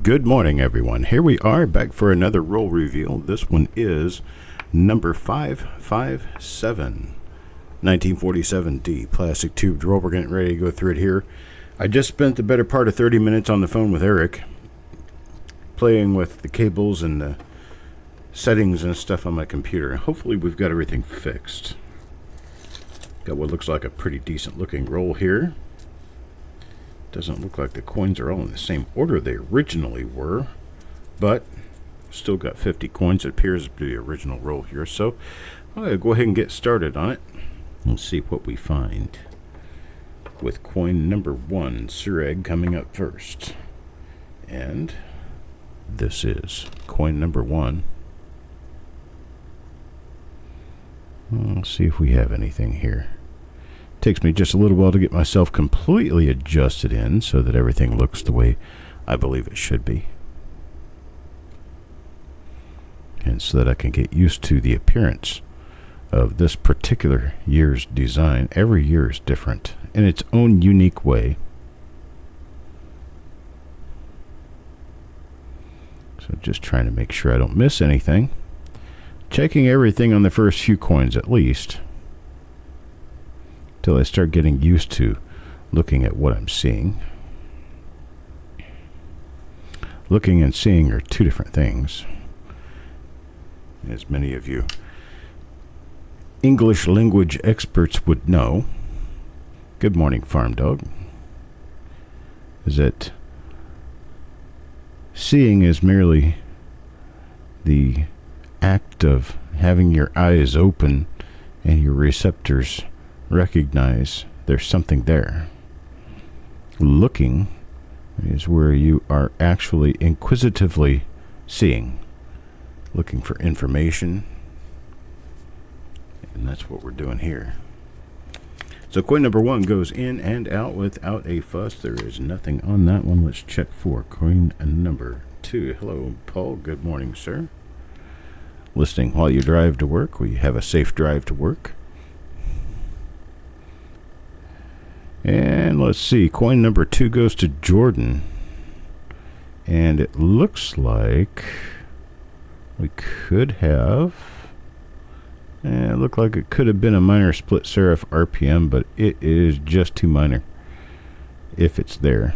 Good morning, everyone. Here we are back for another roll reveal. This one is number 557, 1947D plastic tube roll. We're getting ready to go through it here. I just spent the better part of 30 minutes on the phone with Eric, playing with the cables and the settings and stuff on my computer. Hopefully we've got everything fixed. Got what looks like a pretty decent looking roll here. Doesn't look like the coins are all in the same order they originally were, but still got 50 coins. It appears to be the original roll here, so I'm going to go ahead and get started on it and see what we find. With coin number 1, Sir Egg, coming up first. And this is coin number 1. Let's see if we have anything here. Takes me just a little while to get myself completely adjusted in so that everything looks the way I believe it should be. And so that I can get used to the appearance of this particular year's design. Every year is different in its own unique way. So just trying to make sure I don't miss anything. Checking everything on the first few coins at least, till I start getting used to looking at what I'm seeing. Looking and seeing are two different things, as many of you English language experts would know. Good morning, Farm Dog. Is that seeing is merely the act of having your eyes open and your receptors recognize there's something there. Looking is where you are actually inquisitively seeing, looking for information, and that's what we're doing here. So coin number 1 goes in and out without a fuss. There is nothing on that one. Let's check for coin number 2. Hello, Paul. Good morning, sir. Listening while you drive to work. Will you have a safe drive to work? And let's see, coin number 2 goes to Jordan. And it looks like we could have, it looked like it could have been a minor split serif RPM, but it is just too minor if it's there.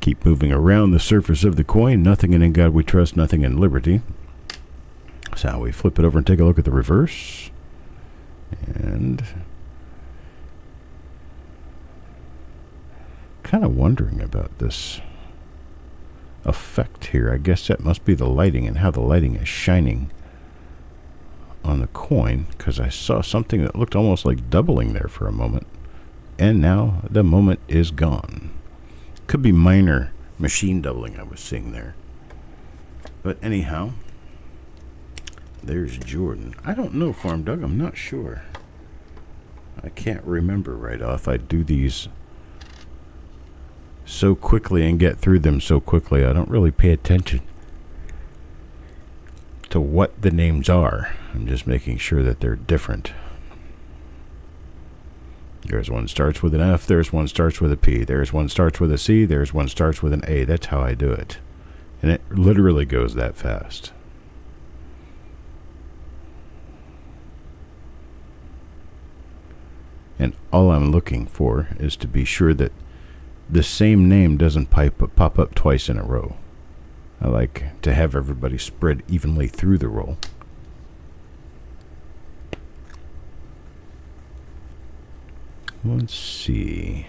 Keep moving around the surface of the coin. Nothing in God we trust, nothing in liberty. So we flip it over and take a look at the reverse. And kind of wondering about this effect here. I guess that must be the lighting and how the lighting is shining on the coin, because I saw something that looked almost like doubling there for a moment, and now the moment is gone. Could be minor machine doubling I was seeing there. But anyhow, there's Jordan. I don't know, Farm Dog. I'm not sure. I can't remember right off. I do these so quickly and get through them so quickly. I don't really pay attention to what the names are. I'm just making sure that they're different. There's one starts with an F. There's one starts with a P. There's one starts with a C. There's one starts with an A. That's how I do it. And it literally goes that fast. And all I'm looking for is to be sure that the same name doesn't pop up twice in a row. I like to have everybody spread evenly through the roll. Let's see.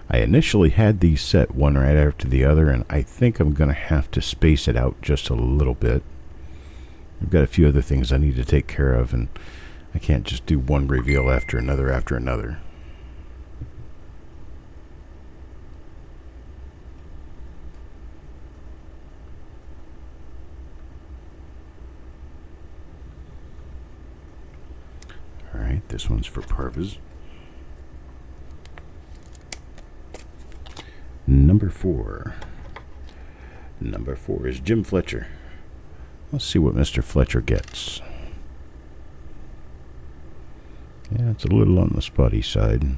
I initially had these set one right after the other, and I think I'm going to have to space it out just a little bit. I've got a few other things I need to take care of, and I can't just do one reveal after another after another. All right, this one's for Parvez. Number 4. Number 4 is Jim Fletcher. Let's see what Mr. Fletcher gets. Yeah, it's a little on the spotty side.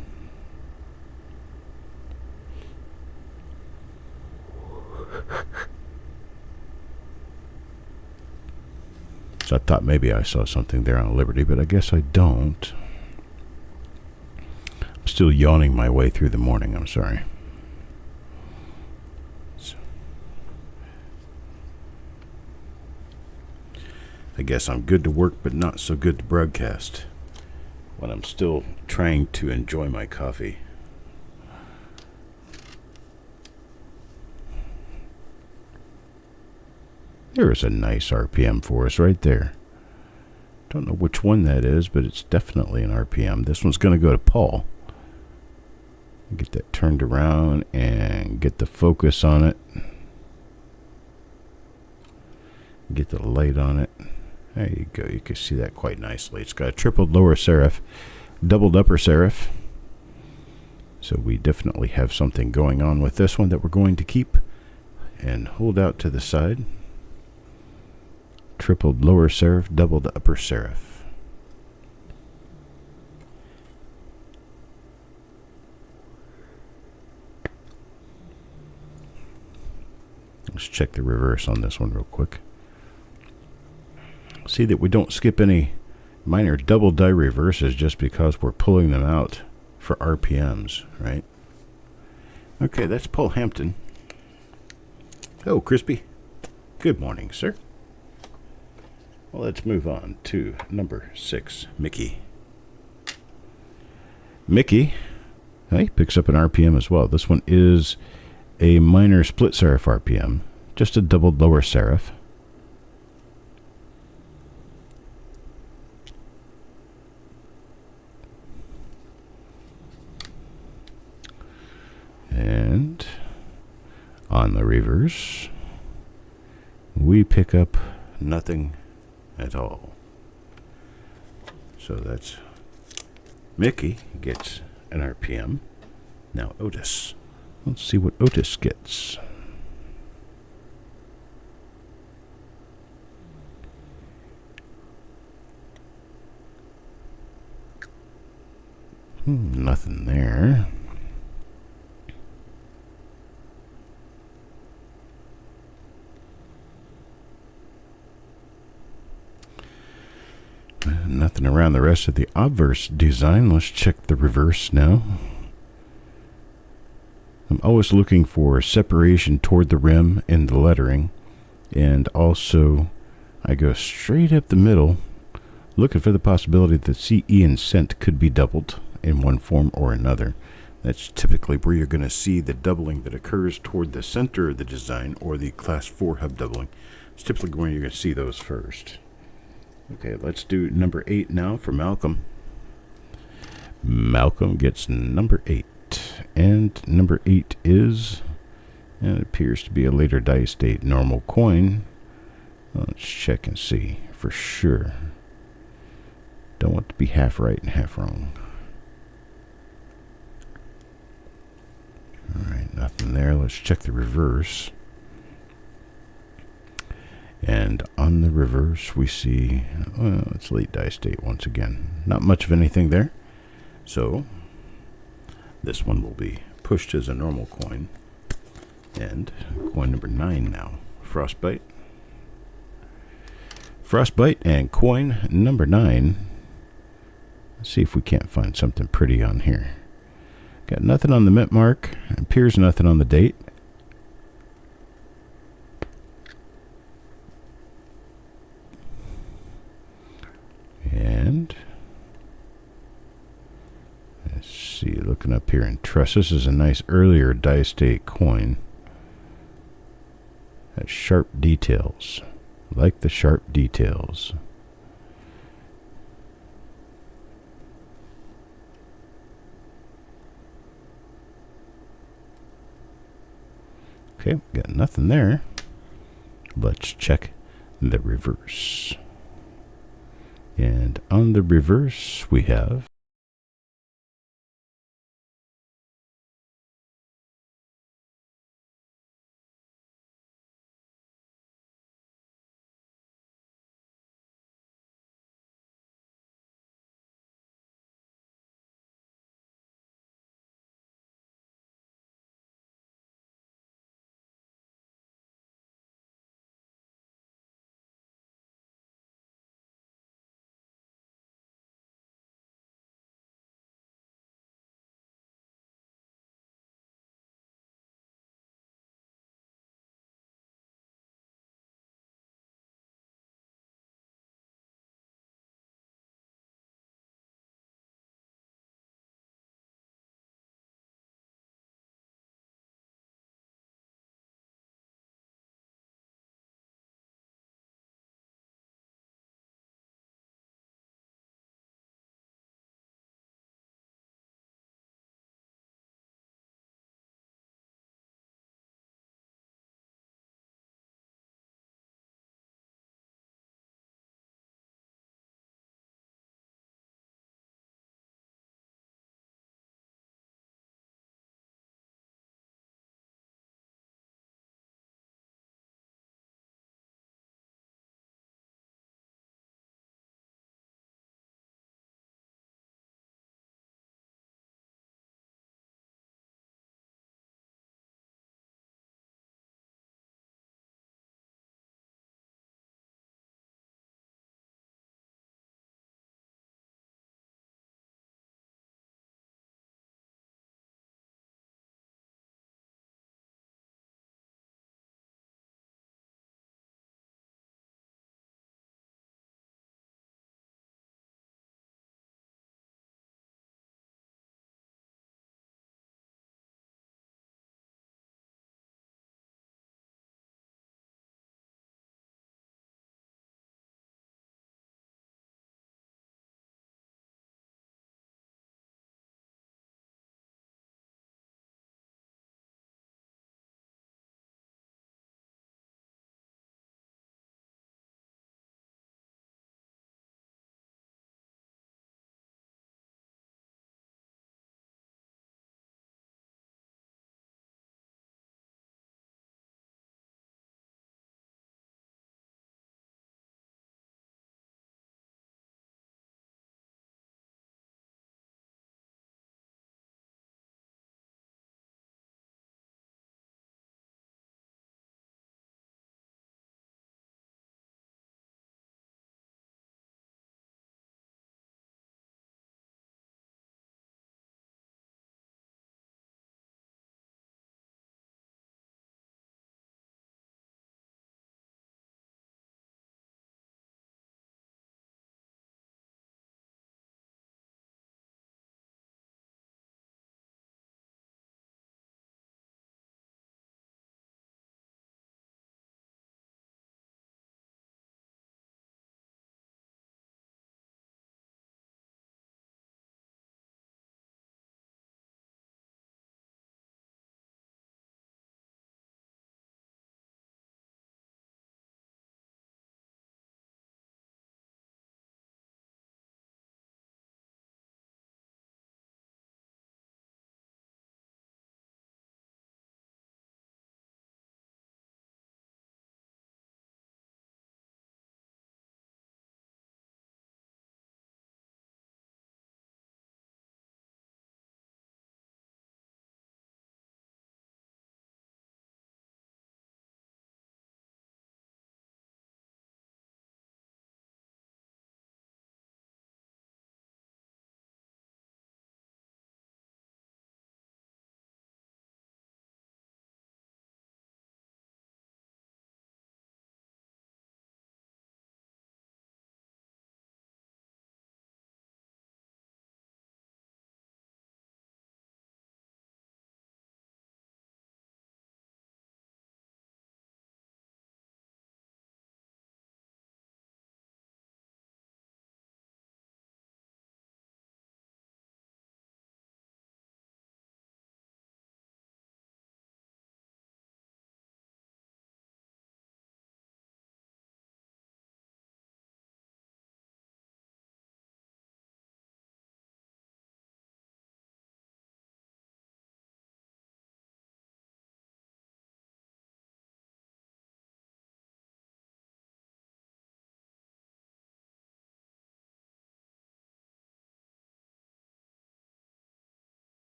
So I thought maybe I saw something there on Liberty, but I guess I don't. I'm still yawning my way through the morning. I'm sorry. I guess I'm good to work, but not so good to broadcast when I'm still trying to enjoy my coffee. There's a nice RPM for us right there. Don't know which one that is, but it's definitely an RPM. This one's going to go to Paul. Get that turned around and get the focus on it. Get the light on it. There you go. You can see that quite nicely. It's got a tripled lower serif, doubled upper serif. So we definitely have something going on with this one that we're going to keep and hold out to the side. Tripled lower serif, doubled upper serif. Let's check the reverse on this one real quick. See that we don't skip any minor double die reverses just because we're pulling them out for RPMs, right? Okay, that's Paul Hampton. Oh, Crispy. Good morning, sir. Well, let's move on to number 6, Mickey. Mickey, he picks up an RPM as well. This one is a minor split serif RPM, just a doubled lower serif. And on the reverse, we pick up nothing at all. So that's Mickey gets an RPM. Now Otis. Let's see what Otis gets. Nothing there. Nothing around the rest of the obverse design. Let's check the reverse now. I'm always looking for separation toward the rim in the lettering, and also I go straight up the middle looking for the possibility that CE and cent could be doubled in one form or another. That's typically where you're going to see the doubling that occurs toward the center of the design, or the class 4 hub doubling. It's typically where you're going to see those first. Okay, let's do number 8 now for Malcolm. Malcolm gets number 8. And number 8 is, and it appears to be a later dice date normal coin. Let's check and see for sure. Don't want to be half right and half wrong. Alright, nothing there. Let's check the reverse. And on the reverse we see, well, it's late dice date once again. Not much of anything there. So this one will be pushed as a normal coin. And coin number 9 now. Frostbite. Frostbite and coin number 9. Let's see if we can't find something pretty on here. Got nothing on the mint mark. Appears nothing on the date. And let's see, looking up here in trust, this is a nice earlier dice date coin. Has sharp details. Like the sharp details. Okay, got nothing there. Let's check the reverse. And on the reverse we have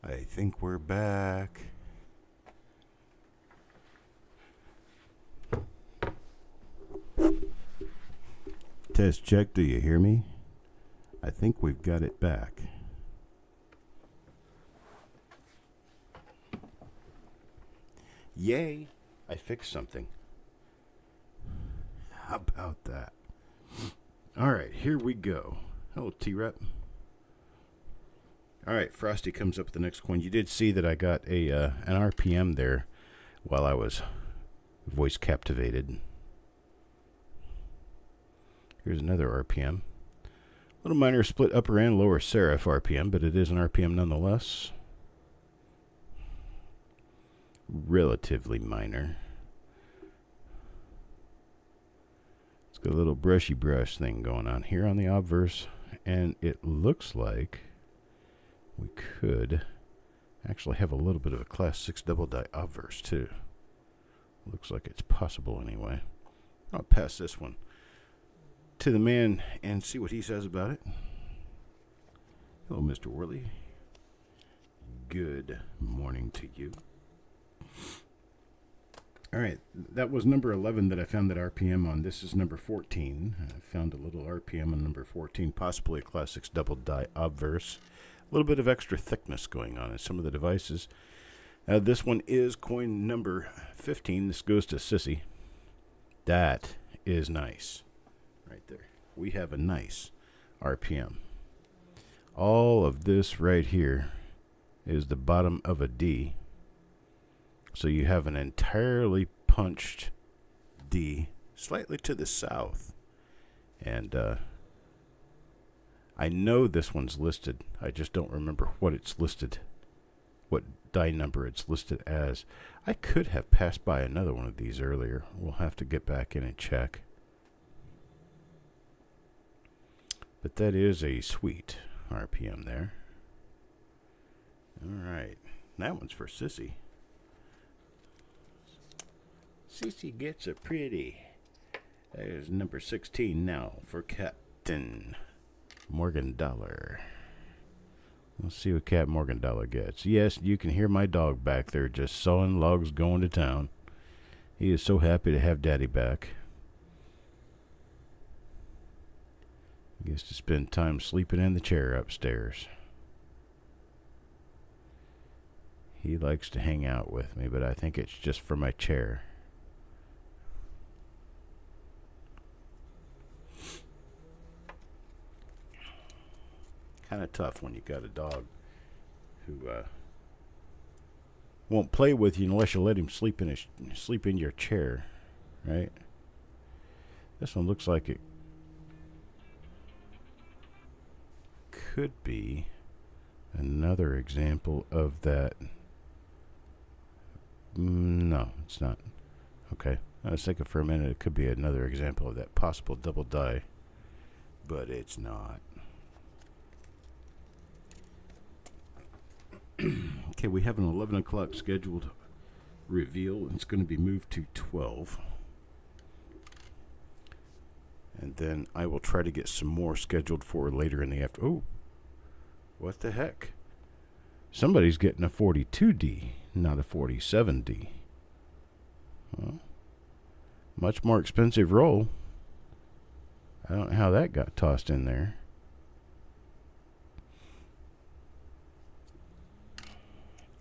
I think we're back. Test check, do you hear me? I think we've got it back. Yay! I fixed something. How about that? All right, here we go. Hello, T-Rep. All right, Frosty comes up with the next coin. You did see that I got an RPM there while I was voice captivated. Here's another RPM. Little minor split upper and lower serif RPM, but it is an RPM nonetheless. Relatively minor. It's got a little brushy brush thing going on here on the obverse, and it looks like we could actually have a little bit of a class 6 double die obverse too. Looks like it's possible anyway. I'll pass this one to the man and see what he says about it. Hello, Mr. Worley. Good morning to you. All right, that was number 11 that I found that RPM on. This is number 14. I found a little RPM on number 14, possibly a class 6 double die obverse. A little bit of extra thickness going on in some of the devices. This one is coin number 15. This goes to Sissy. That is nice. Right there. We have a nice RPM. All of this right here is the bottom of a D. So you have an entirely punched D slightly to the south. And I know this one's listed. I just don't remember what it's listed, what die number it's listed as. I could have passed by another one of these earlier. We'll have to get back in and check. But that is a sweet RPM there. All right. That one's for Sissy. Sissy gets a pretty. There's number 16 now for Captain Morgan Dollar. Let's see what Cap Morgan Dollar gets. Yes, you can hear my dog back there just sawing logs going to town. He is so happy to have Daddy back. He gets to spend time sleeping in the chair upstairs. He likes to hang out with me, but I think it's just for my chair. Kind of tough when you got a dog who won't play with you unless you let him sleep in your chair, right? This one looks like it could be another example of that. No, it's not. Okay, I was thinking for a minute it could be another example of that possible double die, but it's not. Okay, we have an 11 o'clock scheduled reveal. It's going to be moved to 12. And then I will try to get some more scheduled for later in the afternoon. Oh, what the heck? Somebody's getting a 42D, not a 47D. Well, much more expensive roll. I don't know how that got tossed in there.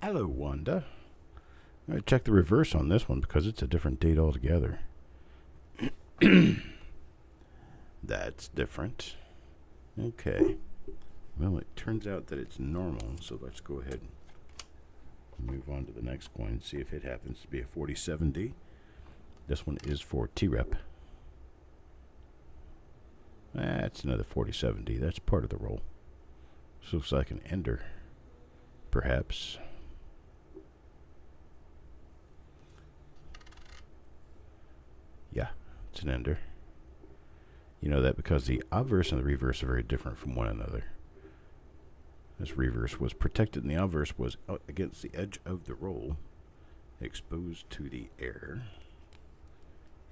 Hello, Wanda. I'm going to check the reverse on this one because it's a different date altogether. That's different. Okay. Well, it turns out that it's normal, so let's go ahead and move on to the next coin and see if it happens to be a 47D. This one is for T-Rep. That's another 47D. That's part of the roll. This looks like an ender, perhaps. Yeah, it's an ender. You know that because the obverse and the reverse are very different from one another. This reverse was protected and the obverse was out against the edge of the roll, exposed to the air,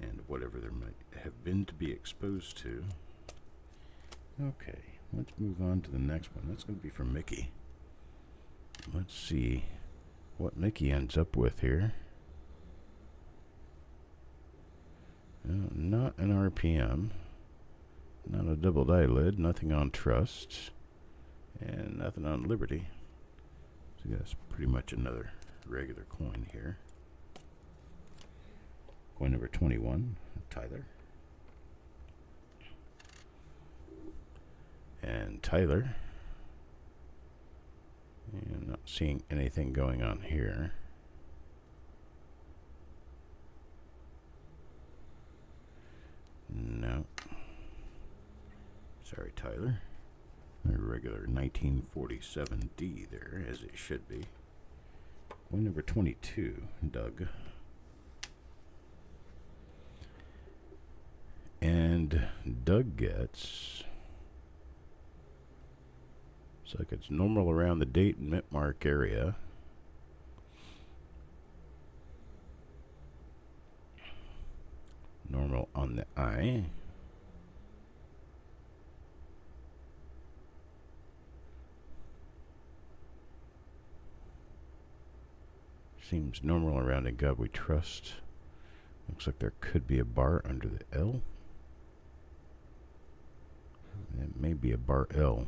and whatever there might have been to be exposed to. Okay, let's move on to the next one. That's going to be for Mickey. Let's see what Mickey ends up with here. Not an RPM. Not a doubled eyelid. Nothing on trust. And nothing on Liberty. So that's pretty much another regular coin here. Coin number 21, Tyler. And Tyler. And not seeing anything going on here. No. Sorry, Tyler. A regular 1947D there, as it should be. Coin number 22, Doug. And Doug gets... Looks like it's normal around the date and mint mark area. Normal on the eye. Seems normal around In God We Trust. Looks like there could be a bar under the L. That may be a bar L.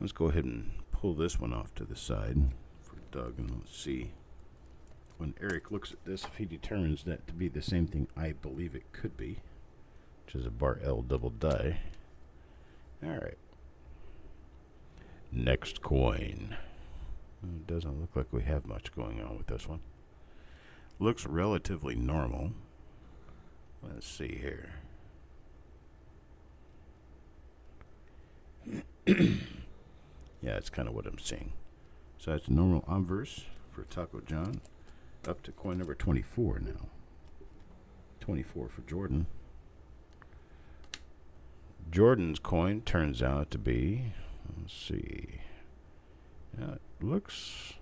Let's go ahead and pull this one off to the side for Doug, and let's see when Eric looks at this if he determines that to be the same thing I believe it could be, which is a bar L double die. Alright. Next coin. It doesn't look like we have much going on with this one. Looks relatively normal. Let's see here. Yeah, that's kind of what I'm seeing. So that's normal obverse for Taco John. Up to coin number 24 now. 24 for Jordan. Jordan's coin turns out to be, let's see. Yeah, it looks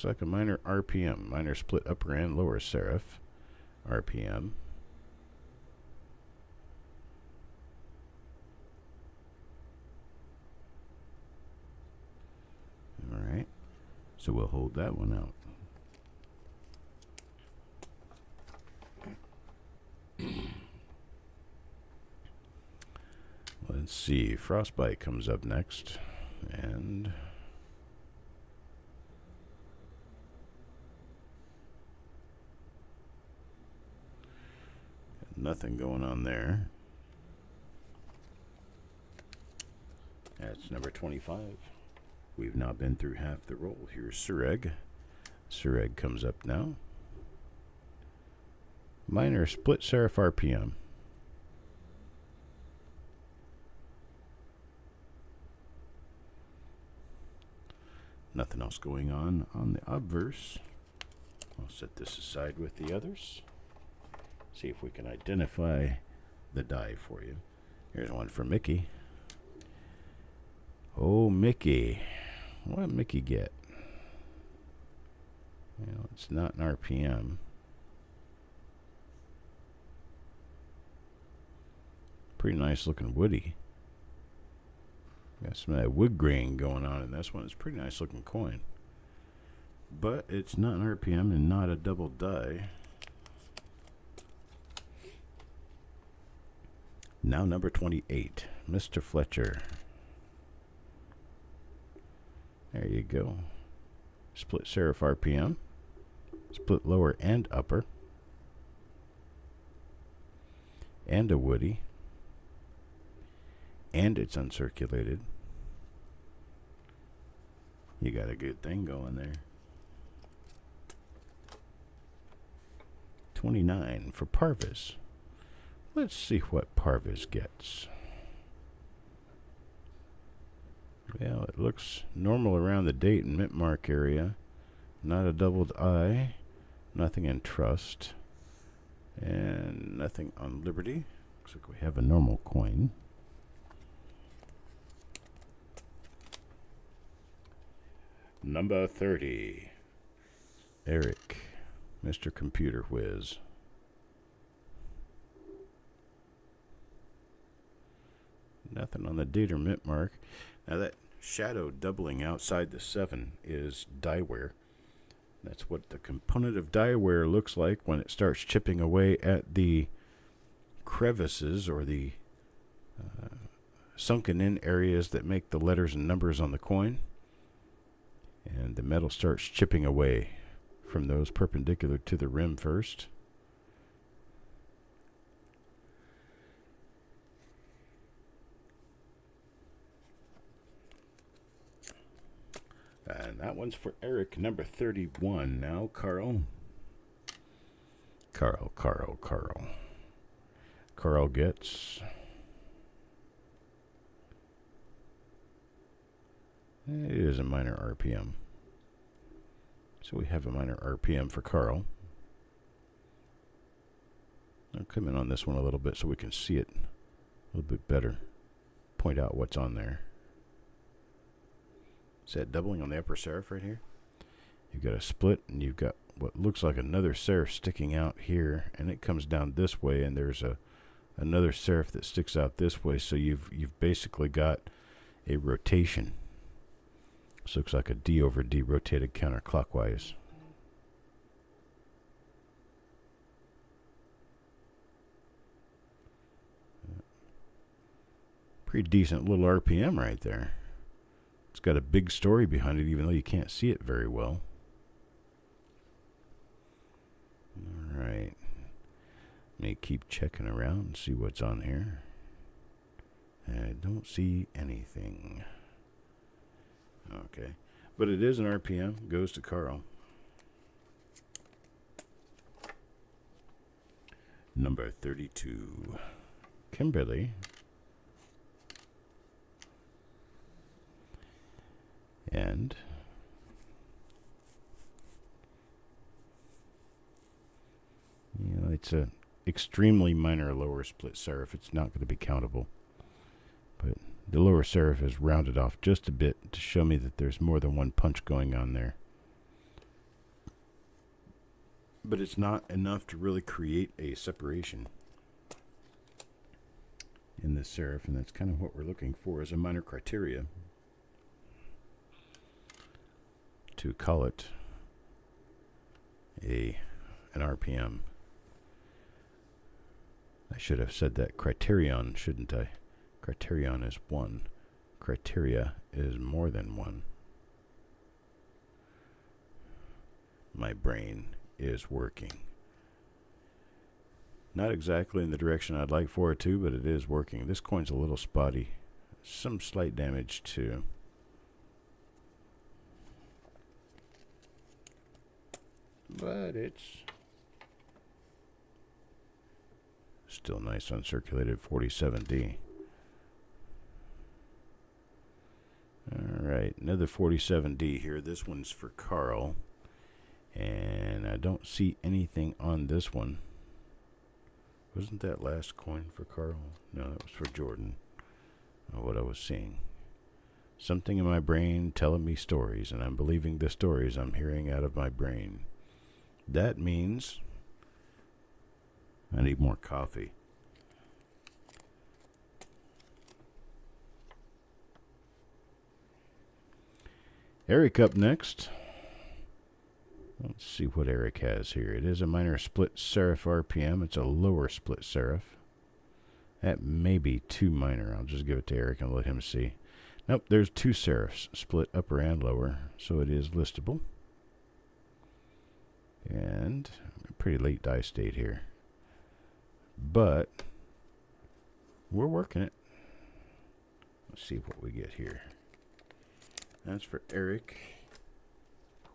like a minor RPM, minor split upper and lower serif RPM. All right, so we'll hold that one out. Let's see, Frostbite comes up next, and nothing going on there. That's number 25. We've now been through half the roll. Here's Sureg. Sureg comes up now. Minor split serif RPM. Nothing else going on the obverse. I'll set this aside with the others. See if we can identify the die for you. Here's one for Mickey. Oh, Mickey. What did Mickey get? Well, it's not an RPM. Pretty nice looking woody. Got some of that wood grain going on in this one. It's a pretty nice looking coin. But it's not an RPM and not a double die. Now number 28, Mr. Fletcher. There you go. Split serif RPM. Split lower and upper. And a woody. And it's uncirculated. You got a good thing going there. 29 for Parvis. Let's see what Parvis gets. Well, it looks normal around the date and mint mark area. Not a doubled I. Nothing in trust. And nothing on Liberty. Looks like we have a normal coin. Number 30. Eric. Mr. Computer Whiz. Nothing on the date or mint mark. Now that shadow doubling outside the 7 is die wear. That's what the component of die wear looks like when it starts chipping away at the crevices or the sunken in areas that make the letters and numbers on the coin. And the metal starts chipping away from those perpendicular to the rim first. And that one's for Eric, number 31. Now, Carl. Carl gets... It is a minor RPM. So we have a minor RPM for Carl. I'll come in on this one a little bit so we can see it a little bit better. Point out what's on there. Is that doubling on the upper serif right here? You've got a split, and you've got what looks like another serif sticking out here, and it comes down this way, and there's another serif that sticks out this way. So you've basically got a rotation. This looks like a D over D rotated counterclockwise. Pretty decent little RPM right there. It's got a big story behind it, even though you can't see it very well. All right. Let me keep checking around and see what's on here. I don't see anything. Okay. But it is an RPM. Goes to Carl. Number 32. Kimberly. And it's a extremely minor lower split serif. It's not going to be countable. But the lower serif is rounded off just a bit to show me that there's more than one punch going on there. But it's not enough to really create a separation in this serif, and that's kind of what we're looking for as a minor criteria to call it an RPM. I should have said that criterion, shouldn't I? Criterion is 1. Criteria is more than 1. My brain is working. Not exactly in the direction I'd like for it to, but it is working. This coin's a little spotty. Some slight damage too. But it's still nice uncirculated 47D. Alright, another 47D here. This one's for Carl. And I don't see anything on this one. Wasn't that last coin for Carl? No, that was for Jordan. What I was seeing. Something in my brain telling me stories, and I'm believing the stories I'm hearing out of my brain. That means I need more coffee. Eric up next. Let's see what Eric has here. It is a minor split serif RPM. It's a lower split serif. That may be too minor. I'll just give it to Eric and let him see. Nope, there's 2 serifs, split upper and lower, so it is listable. And a pretty late die state here. But we're working it. Let's see what we get here. That's for Eric.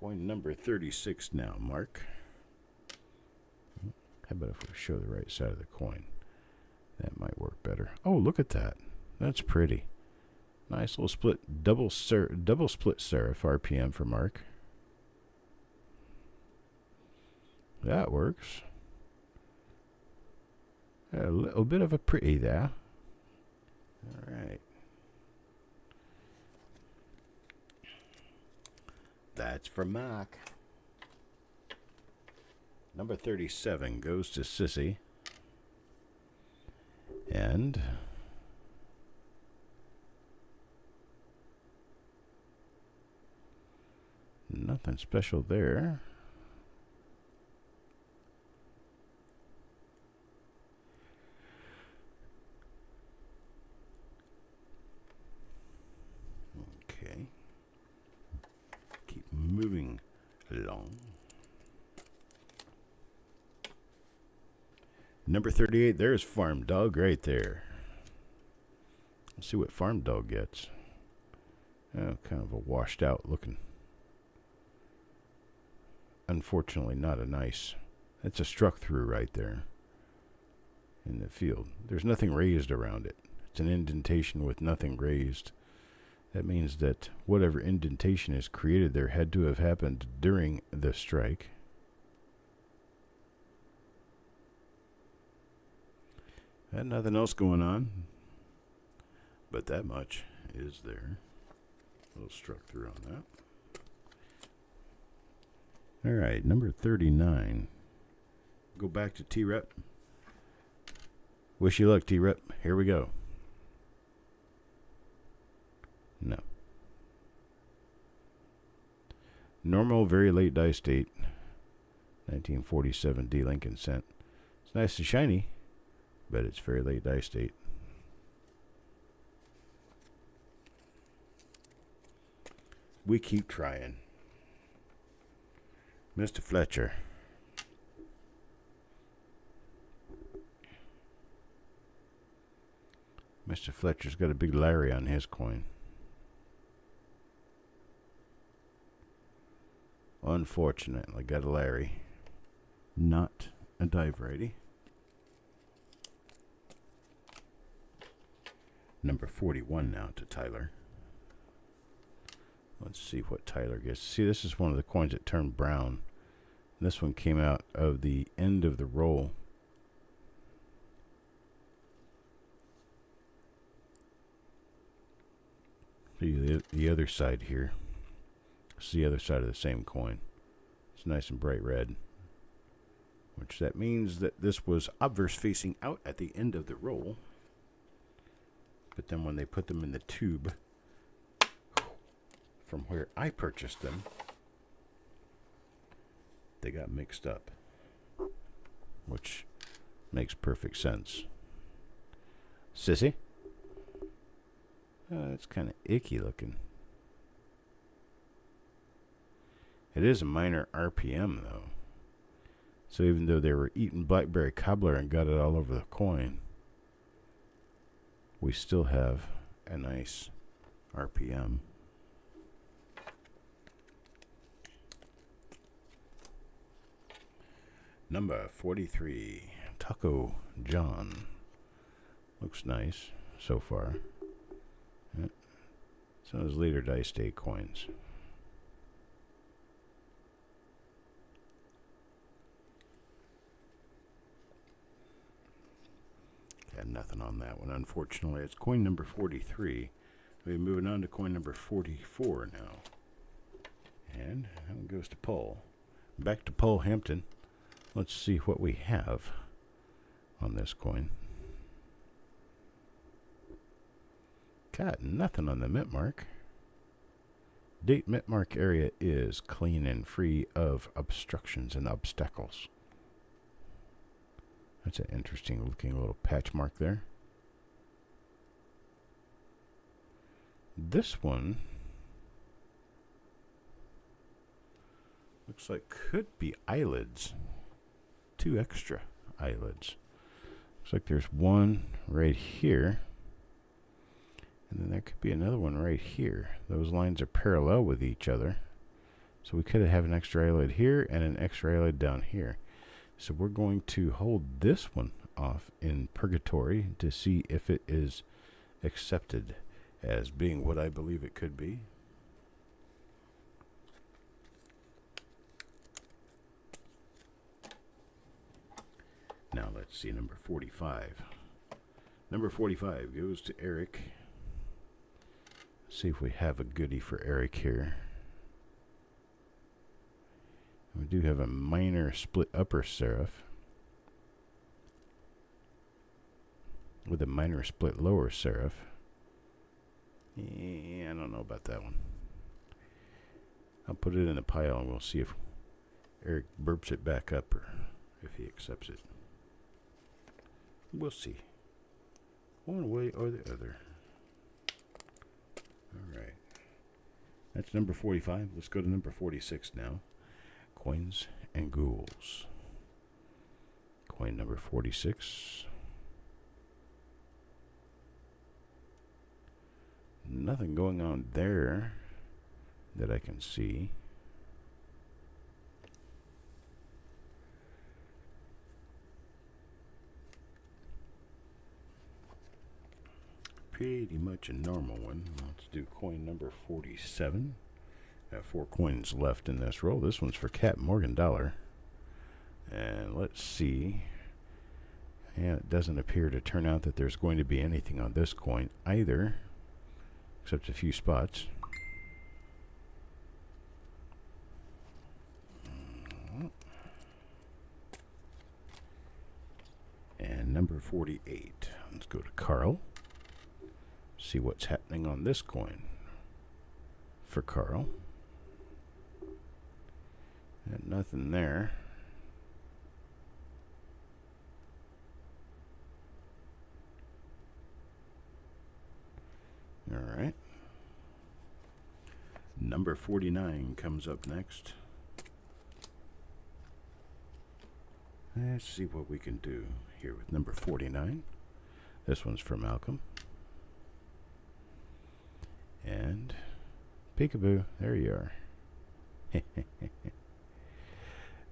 Coin number 36 now, Mark. How about if we show the right side of the coin? That might work better. Oh, look at that. That's pretty. Nice little split, double split serif RPM for Mark. That works. A little bit of a pretty there. All right. That's for Mark. Number 37 goes to Sissy. And nothing special there. Okay. Keep moving along. Number 38, there's Farm Dog right there. Let's see what Farm Dog gets. Oh, kind of a washed out looking. Unfortunately, not a nice. That's a struck through right there in the field. There's nothing raised around it. It's an indentation with nothing raised. That means that whatever indentation is created there had to have happened during the strike. Had nothing else going on, but that much is there. A little struck through on that. All right, number 39. Go back to T-Rep. Wish you luck, T-Rep. Here we go. No. Normal, very late die state. 1947 D Lincoln cent. It's nice and shiny, but it's very late die state. We keep trying. Mr. Fletcher. Mr. Fletcher's got a big Larry on his coin. Unfortunately, got a Larry. Not a die variety. Number 41 now to Tyler. Let's see what Tyler gets. See, this is one of the coins that turned brown. This one came out of the end of the roll. See the other side here. It's the other side of the same coin. It's nice and bright red. Which that means that this was obverse facing out at the end of the roll. But then when they put them in the tube from where I purchased them, they got mixed up. Which makes perfect sense. Sissy? It's kind of icky looking. It is a minor RPM though. So even though they were eating blackberry cobbler and got it all over the coin, we still have a nice RPM. Number 43, Taco John. Looks nice so far. Yeah. Some of those later dice day coins. Got nothing on that one, unfortunately. It's coin number 43. We're moving on to coin number 44 now. And that one goes to Paul. Back to Paul Hampton. Let's see what we have on this coin. Got nothing on the mint mark. Date mint mark area is clean and free of obstructions and obstacles. That's an interesting looking little patch mark there. This one looks like could be eyelids. 2 extra eyelids. Looks like there's one right here. And then there could be another one right here. Those lines are parallel with each other. So we could have an extra eyelid here and an extra eyelid down here. So we're going to hold this one off in purgatory to see if it is accepted as being what I believe it could be. Now let's see number 45. Number 45 goes to Eric. Let's see if we have a goodie for Eric here. We do have a minor split upper serif with a minor split lower serif. Yeah, I don't know about that one. I'll put it in a pile and we'll see if Eric burps it back up or if he accepts it. We'll see. One way or the other. Alright. That's number 45. Let's go to number 46 now. Coins and ghouls. Coin number 46. Nothing going on there that I can see. Pretty much a normal one. Let's do coin number 47. Got 4 coins left in this roll. This one's for Cap Morgan Dollar. And let's see. Yeah, it doesn't appear to turn out that there's going to be anything on this coin either, except a few spots. And number 48. Let's go to Carl. See what's happening on this coin for Carl. And nothing there. All right. Number 49 comes up next. Let's see what we can do here with number 49. This one's for Malcolm. And peekaboo, there you are.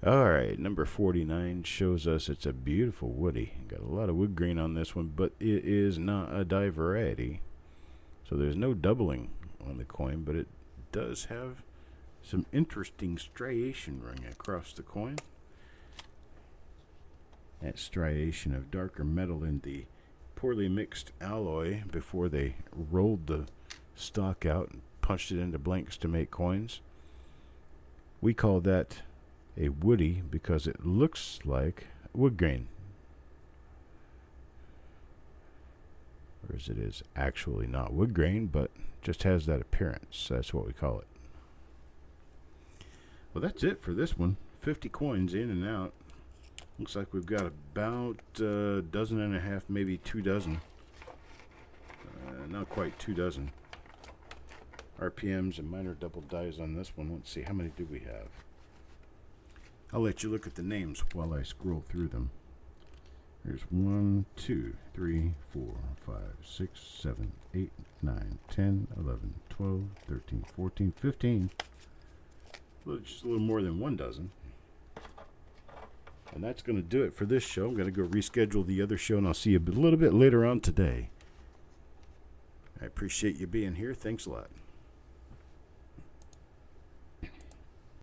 Alright, number 49 shows us it's a beautiful woody. Got a lot of wood grain on this one, but it is not a die variety. So there's no doubling on the coin, but it does have some interesting striation running across the coin. That striation of darker metal in the poorly mixed alloy before they rolled the stock out and punched it into blanks to make coins. We call that a woody because it looks like wood grain, whereas it is actually not wood grain, but just has that appearance. That's what we call it. Well, that's it for this one. 50 coins in and out. Looks like we've got about a dozen and a half, maybe 2 dozen. Not quite 2 dozen. RPMs and minor double dies on this one. Let's see, how many do we have? I'll let you look at the names while I scroll through them. There's 1, 2, 3, 4, 5, 6, 7, 8, 9, 10, 11, 12, 13, 14, 15. Well, just a little more than 1 dozen. And that's going to do it for this show. I'm going to go reschedule the other show, and I'll see you a little bit later on today. I appreciate you being here. Thanks a lot.